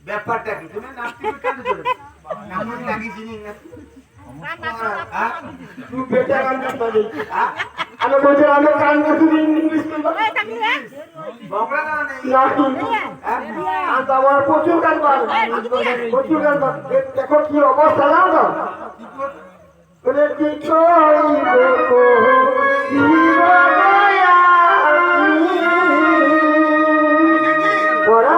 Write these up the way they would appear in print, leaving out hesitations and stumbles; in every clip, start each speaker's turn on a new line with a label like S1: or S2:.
S1: ব্যাপারটা কি তুমি নাচতে কেন চলেছো নামন লাগিয়েছি না তুই বেটা গান করতে আমি বলছি আমি গান করতে ইংলিশ বলবো বাংলা না না আমার প্রচুর গান পার প্রচুর গান পার দেখো কি অবস্থা না তো বলে কি কইবো ওরা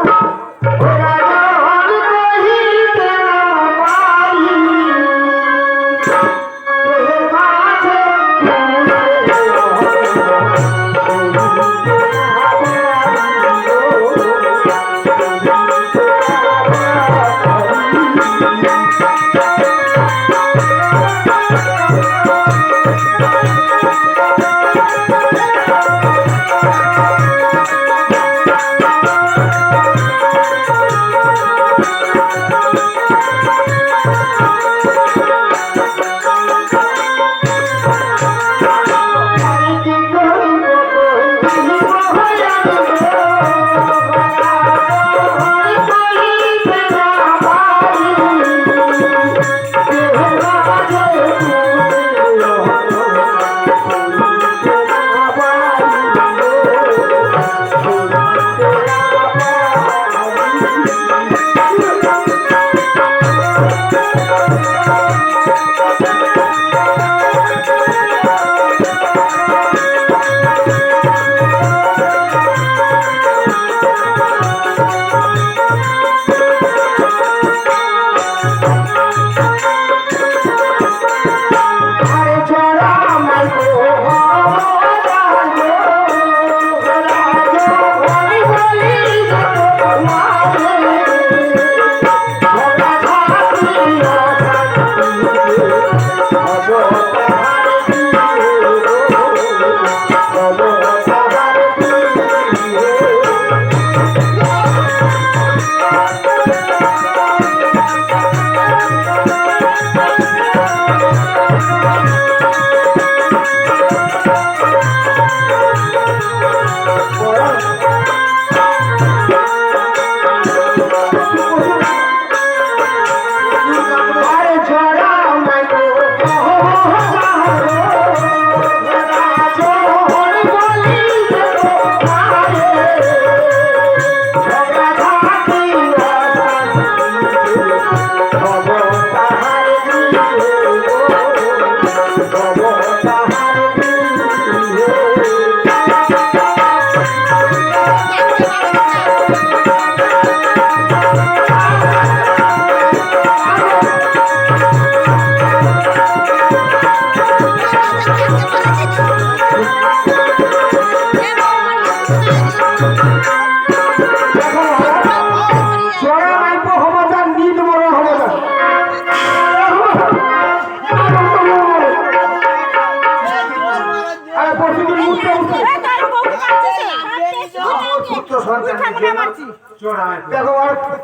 S1: দেখো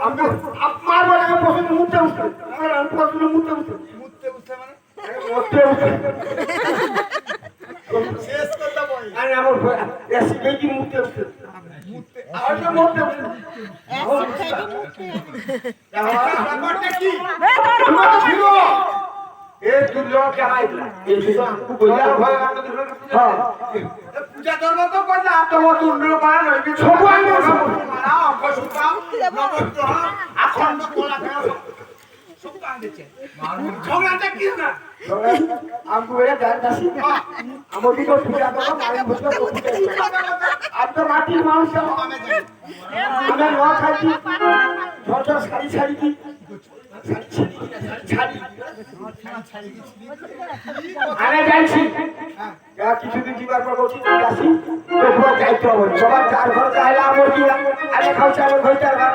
S1: আমি আমার বলে পছন্দ মুখতে উঠতে আমার পছন্দ মুখতে উঠতে
S2: মানে
S1: মুখতে উঠতে
S2: শেষ কথা বল
S1: আরে আমার এসি বেশি মুখতে উঠতে আর তো মুখতে উঠতে
S2: ব্যাপারটা কি
S1: এই দুলো কেমাইলা এই দুলো আমকু বইলা ভয় কাটো দুলো হ্যাঁ
S2: পূজা ধর্ম তো কইলা তোমার তুন্ডল মারা নইবি
S1: সবু আইনা
S2: মারা অঙ্ক সুতাম নবগ্রহ আখন্ড কোলা ফেরা সব কান দিছে ঝগড়াটা কি না
S1: আমকু এরা গান দাসি আমো দিকে পূজা করো আমি বুঝতে আজ তো মাটির মানুষ আমি নোয়া খাইছি ঝড় শাড়ি শাড়ি কি আমি যাইছি কিছুদিন জীবার পর বলছি আসি তো যাইতে হবে সবার চার ঘর চাইলে আমার কি আমি খাওয়াছি আমার ঘর চার ঘর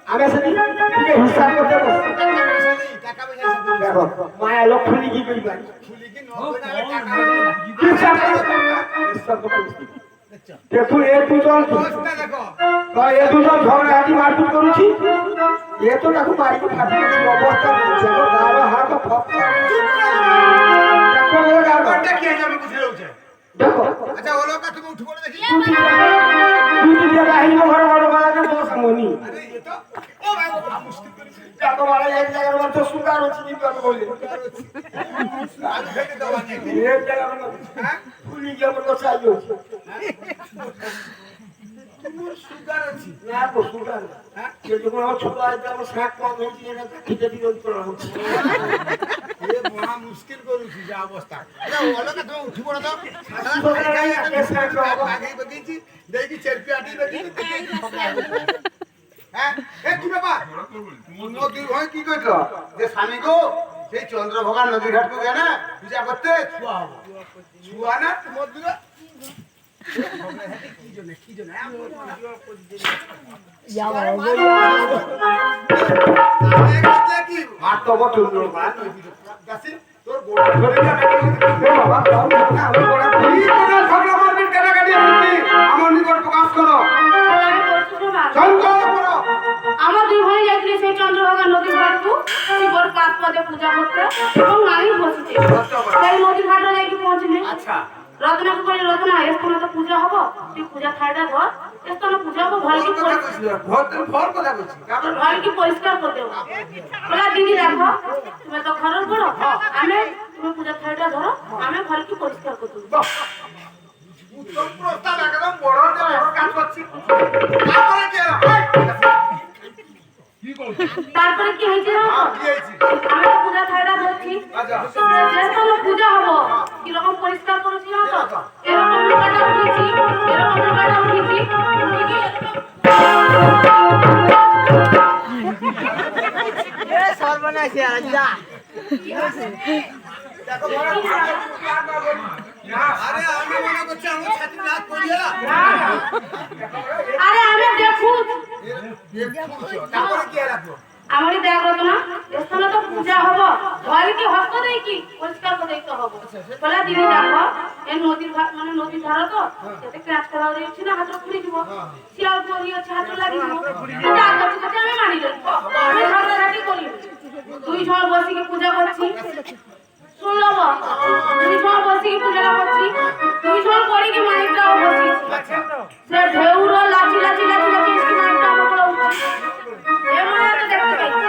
S1: আমি সেদিন হিসাব করতে বসছি দেখো মায়া লোক খুলি কি করি পারি দেখুন এ দুজন এ দুজন ঝগড়াঝাটি মারপিট করছি এ তো দেখো মারিকে ফাটিয়েছি অবস্থা গাড়ো হাত দেখো
S2: আচ্ছা ওলো কা তুমি উঠে পড়ে দেখি
S1: দুটি দিয়ে বাহিনী ঘরে ঘরে বাড়াকে দোষ মনি
S2: আরে এ তো ও ভাই মুশকিল করেছি
S1: দেখো মারা এক জায়গার মধ্যে সুগার হচ্ছে কিন্তু আমি বলি
S2: আলু খেতে দাও আনি
S1: এক জায়গার মধ্যে
S2: হ্যাঁ
S1: ফুলি গিয়ে আমার কাছে আই হচ্ছে
S2: তোমার সুগার আছে
S1: না তো সুগার হ্যাঁ যখন আমার ছোট আইতে আমার শাক কম হয়েছে এটা খেতে দিয়ে করা হচ্ছে
S2: এ মহা মুশকিল করেছি যা অবস্থা আরে ওলো কা তুমি উঠে পড়ে দাও আগে বেগেছি দেখি চেরপি আটি বেগেছি হ্যাঁ এ কি ব্যাপার নদী হয় কি কইতো যে স্বামী গো সেই চন্দ্রভাগা নদী ঘাট কো গেনা পূজা করতে ছুয়া হবো ছুয়া না তোমার দূরে কি জন্য
S1: আর তো বছর
S2: তোর গোড়া ধরে
S1: বাবা আমি বড়
S2: ঝগড়া মারপিট কাটাকাটি হচ্ছে আমার নিকট প্রকাশ করো সংকল্প করো
S3: আমার দুই ভাই যাইছিলে সেই চন্দ্রভাগা নদীর ঘাটকু শিবর কাত পদে পূজা করতে এবং নারী বসিছে সেই নদীর ঘাটে যাইকি পৌঁছলে
S2: আচ্ছা
S3: রত্নাকে বলে রত্না এস্থানে তো পূজা হব তুই পূজা থাইটা ধর এস্থানে পূজা হব
S2: ভর কথা কইছি
S3: ঘর কি পরিষ্কার করে দেব বলা দিদি দেখো তুমি তো ঘরের বড় আমি তুমি পূজা থাইটা ধরো আমি ঘর কি পরিষ্কার করে দেব
S2: উত্তম প্রস্তাব একদম বড় কাজ করছি তারপরে কি
S3: তারপরে কি হয়েছে জানো তো?
S2: কি হয়েছে
S3: আমি তো পূজা থাইটা ধরছি
S2: আচ্ছা
S3: যেখানে পূজা হব কিরকম পরিষ্কার করেছি জানো তো এরকম লুকাটা উঠেছি এরকম লুকাটা উঠেছি
S4: সর্বনাশী আজা
S2: দেখো বড় আরে আমি মনে করছি আমার ছাতি রাত পড়িয়া
S3: আরে আমি দেখুন
S2: তারপরে কি রাখবো
S3: আমারই দেখ রত্না এখানে তো পূজা হব ঘরে কি হস্ত দেই কি পরিষ্কার করে দিতে হবে বলা দিদি দেখো এই নদীর ঘাট মানে নদীর ধারা তো সেটা কাজ করা দিচ্ছি না হাত খুলে দিব শিয়াল পরি আছে হাত লাগি দিব এটা আদর ঠিক আমি মানি লই আমি ঝগড়াঝাটি করি দুই জন বসে কি পূজা করছি শুনলো দুই জন বসে কি পূজা করছি দুই জন করে কি মানিকটাও বসি সে ঢেউরা লাচি লাচি লাচি লাচি কি মানিকটা আমরা উঠছি এমন একটা দেখতে পাইছি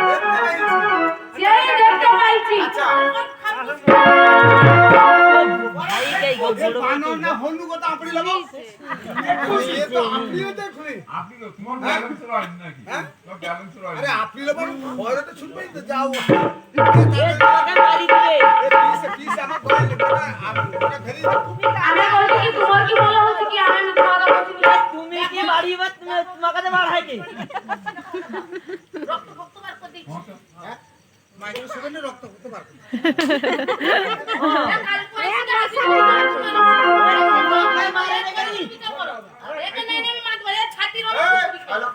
S3: যেই দেখতে পাইছি
S2: বানর না হনু কথা আপনি লব খুশি তো আপনিও দেখুন
S5: আপনি তো তোমার ব্যালেন্স রাইট নাকি
S2: হ্যাঁ?
S5: তোমার ব্যালেন্স রাইট
S2: আরে আপনি লব ভয় তো ছুটবেই তো যাও প্লিজ আমার বলে লিখো না আমি ওটা ফেরি
S3: আমি বলছি কি তোমার কি বলা হচ্ছে কি আমি মিথ্যা কথা বলছি কি
S4: তুমি কি বাড়ি বা তোমার কাছে বার হয় কি
S3: রক্ত রক্ত বার করে দিচ্ছি
S2: মাইক্রো সেকেন্ডে রক্ত করতে পারবে
S3: কাল পয়সা আছে মারা গেলি এখানে আমি মাত বলে ছাতি রক্ত
S2: হ্যালো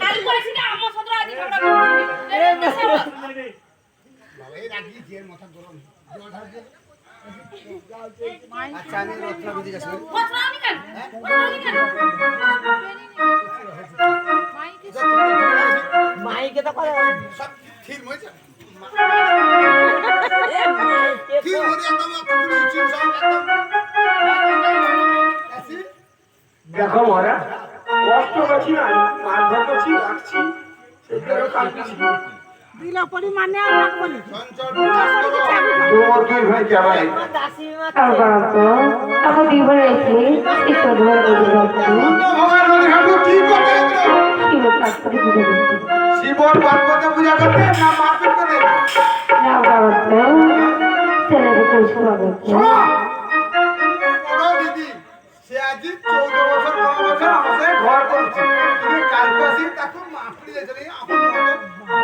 S3: কাল পয়সা আমার সাথে আজ ঝগড়া করছি
S2: বাবা এই রাগি যে মাথা গরম জল ঢাল দে আচ্ছা আমি রত্না বুঝে গেছি
S3: কথা আমি কেন কথা আমি কেন
S4: মাইকে তো করে
S2: সব ঠিক হয়েছে
S4: এ মাইকে
S2: ঠিক
S4: তো
S2: হয়ে একদম পুরো চিন সব আসি
S1: দেখো মহারাজ কষ্ট করছি না মারধর করছি রাখছি সেগুলো কাটছি
S6: দিল পরিমাণে আর রাখবো না।
S2: চঞ্চল বিনাশ করো
S1: তোমার দুই ভাই যাবাই
S4: আমার দাসি
S3: अब दीवार ऐसे इस दीवार को
S2: ভগবান নদী ঘাটু কি করতে
S3: की लोग तात्पर्य बुझे देते
S2: শিবর পার্বতী পূজা করতে না মারপিট করতে
S3: ना गावत चले तो कोई स्वागत
S2: বড় দিদি সে আজি 14 বছর 15 বছর আমাদের ঘর করছে তুমি কালকে আসি তাকে মাফলি দিয়েছে রে আপন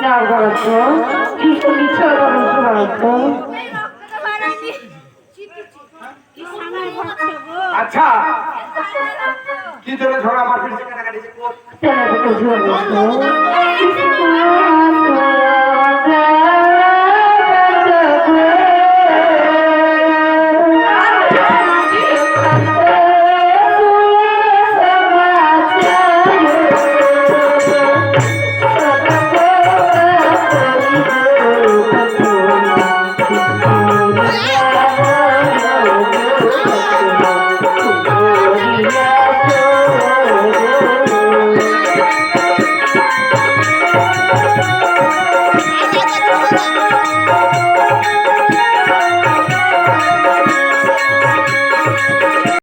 S3: ना गावत किसको नीचे और स्वागत
S1: আচ্ছা কি জন্য ঝগড়া মারপিট কাটাকাটি
S3: चले तो कोई स्वागत